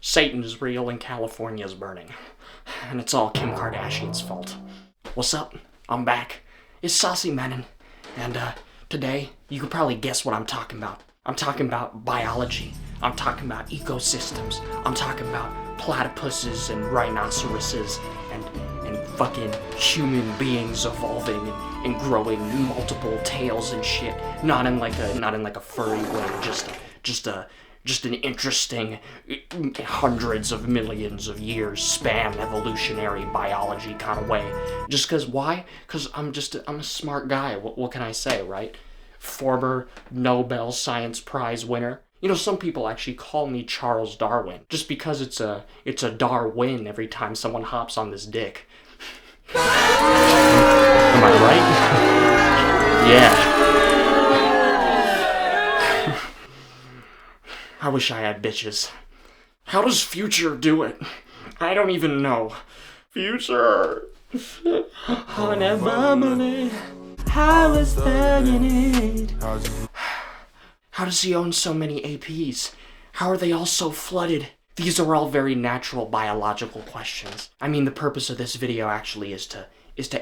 Satan is real and California is burning. And it's all Kim Kardashian's fault. What's up? I'm back. It's Saucy Menon. And today, you could probably guess what I'm talking about. I'm talking about biology. I'm talking about ecosystems. I'm talking about platypuses and rhinoceroses and fucking human beings evolving and growing multiple tails and shit. Not in like a furry way, just an interesting hundreds of millions of years span evolutionary biology kind of way. Just cause why? Cause I'm a smart guy. What can I say, right? Former Nobel Science Prize winner. You know, some people actually call me Charles Darwin, just because it's a Darwin every time someone hops on this dick. Am I right? Yeah. I wish I had bitches. How does Future do it? I don't even know. Future. On a bubbly. How is that in it? How does he own so many APs? How are they all so flooded? These are all very natural biological questions. I mean, the purpose of this video actually is to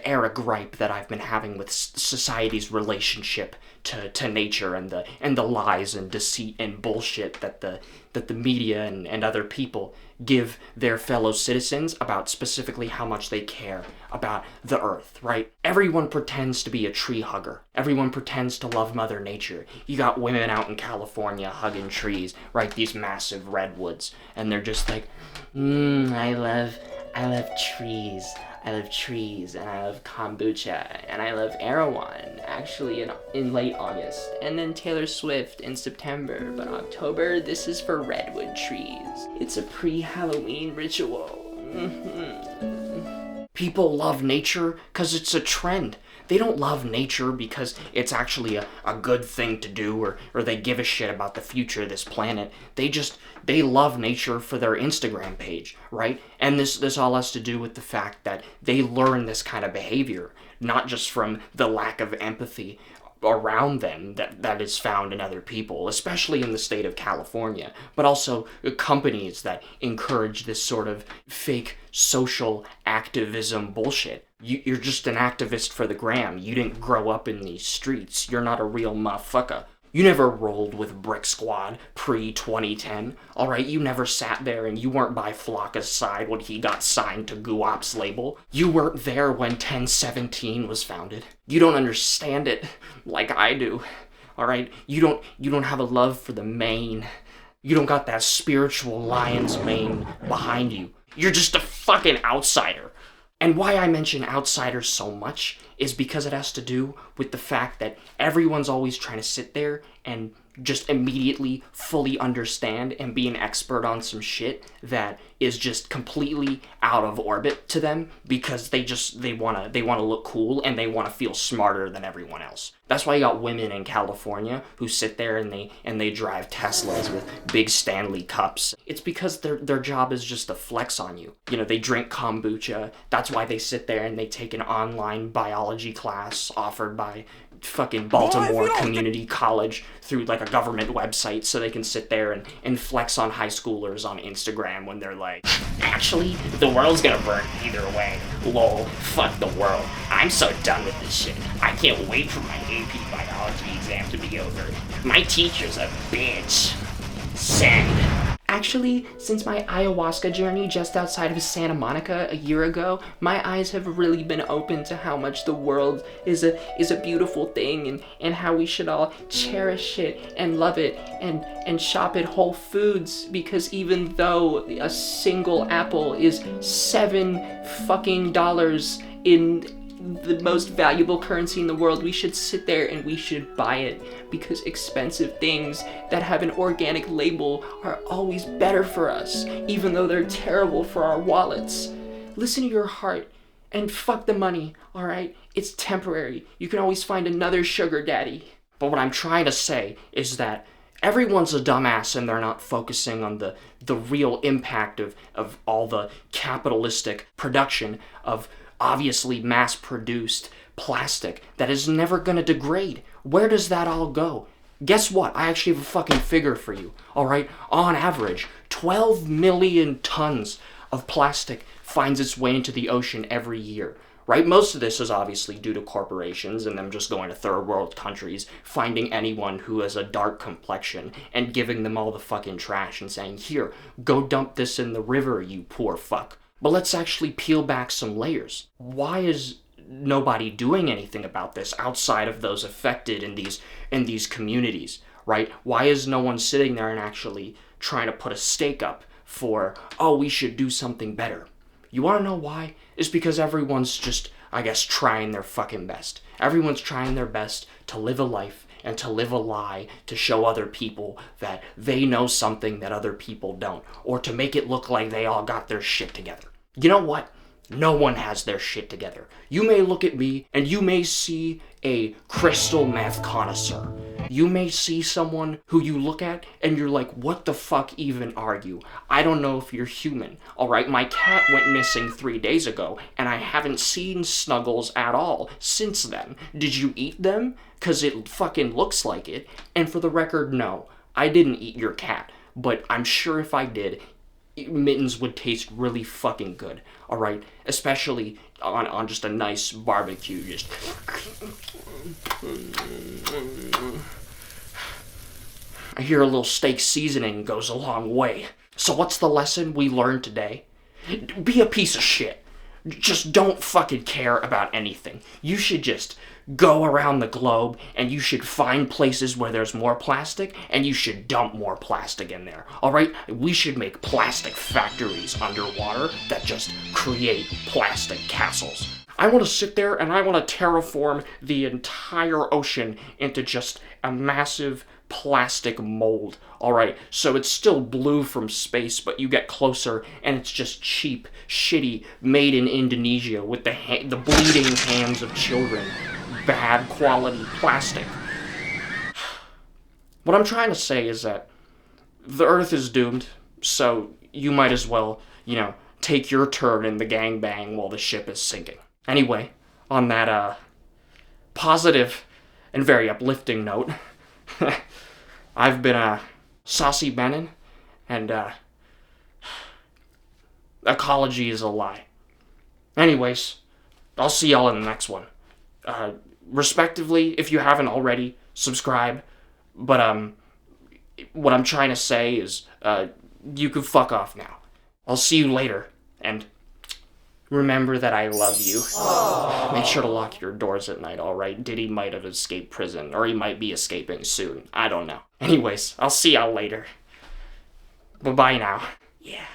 air a gripe that I've been having with society's relationship to nature and the lies and deceit and bullshit that the media and other people give their fellow citizens about specifically how much they care about the earth, right? Everyone pretends to be a tree hugger. Everyone pretends to love Mother Nature. You got women out in California hugging trees, right? These massive redwoods. And they're just like, I love trees. I love trees, and I love Kombucha, and I love Erewhon, actually in late August, and then Taylor Swift in September, but October, this is for redwood trees. It's a pre-Halloween ritual. People love nature because it's a trend. They don't love nature because it's actually a good thing to do or they give a shit about the future of this planet. They love nature for their Instagram page, right? And this all has to do with the fact that they learn this kind of behavior, not just from the lack of empathy around them that is found in other people, especially in the state of California, but also companies that encourage this sort of fake social activism bullshit. You're just an activist for the gram. You didn't grow up in these streets. You're not a real motherfucker. You never rolled with Brick Squad pre-2010, alright? You never sat there and you weren't by Flocka's side when he got signed to Guap's label. You weren't there when 1017 was founded. You don't understand it like I do, alright? You don't have a love for the mane. You don't got that spiritual lion's mane behind you. You're just a fucking outsider. And why I mention outsiders so much is because it has to do with the fact that everyone's always trying to sit there and just immediately fully understand and be an expert on some shit that is just completely out of orbit to them because they want to look cool and they want to feel smarter than everyone else. That's why you got women in California who sit there and they drive Teslas with big Stanley cups. It's because their job is just to flex on you. You know, they drink kombucha. That's why they sit there and they take an online biology class offered by fucking Baltimore Community College through like a government website so they can sit there and flex on high schoolers on Instagram when they're like, actually, the world's gonna burn either way. Lol, fuck the world. I'm so done with this shit. I can't wait for my AP biology exam to be over. My teacher's a bitch. Send. Actually, since my ayahuasca journey just outside of Santa Monica a year ago, my eyes have really been open to how much the world is a beautiful thing and how we should all cherish it and love it and shop at Whole Foods, because even though a single apple is $7 fucking in the most valuable currency in the world, we should sit there and we should buy it, because expensive things that have an organic label are always better for us, even though they're terrible for our wallets. Listen to your heart and fuck the money, alright? It's temporary. You can always find another sugar daddy. But what I'm trying to say is that everyone's a dumbass and they're not focusing on the real impact of all the capitalistic production of obviously mass-produced plastic that is never going to degrade. Where does that all go? Guess what? I actually have a fucking figure for you, alright? On average, 12 million tons of plastic finds its way into the ocean every year, right? Most of this is obviously due to corporations and them just going to third world countries, finding anyone who has a dark complexion and giving them all the fucking trash and saying, here, go dump this in the river, you poor fuck. But let's actually peel back some layers. Why is nobody doing anything about this outside of those affected in these communities, right? Why is no one sitting there and actually trying to put a stake up for, oh, we should do something better? You want to know why? It's because everyone's just, I guess, trying their fucking best. Everyone's trying their best to live a life and to live a lie to show other people that they know something that other people don't, or to make it look like they all got their shit together. You know what? No one has their shit together. You may look at me and you may see a crystal meth connoisseur. You may see someone who you look at and you're like, what the fuck even are you? I don't know if you're human. Alright, my cat went missing 3 days ago and I haven't seen Snuggles at all since then. Did you eat them? 'Cause it fucking looks like it. And for the record, no, I didn't eat your cat. But I'm sure if I did, Mittens would taste really fucking good, alright? Especially on just a nice barbecue, just... I hear a little steak seasoning goes a long way. So what's the lesson we learned today? Be a piece of shit. Just don't fucking care about anything. You should just go around the globe and you should find places where there's more plastic and you should dump more plastic in there. Alright? We should make plastic factories underwater that just create plastic castles. I want to sit there and I want to terraform the entire ocean into just a massive plastic mold. Alright, so it's still blue from space, but you get closer and it's just cheap, shitty, made in Indonesia with the bleeding hands of children. Bad quality plastic. What I'm trying to say is that the Earth is doomed, so you might as well, take your turn in the gangbang while the ship is sinking. Anyway, on that positive and very uplifting note, I've been Saucy Benin, and ecology is a lie. Anyways, I'll see y'all in the next one. Respectively, if you haven't already, subscribe. But what I'm trying to say is you can fuck off now. I'll see you later, and remember that I love you. Aww. Make sure to lock your doors at night, alright? Diddy might have escaped prison, or he might be escaping soon. I don't know. Anyways, I'll see y'all later. Bye-bye now. Yeah.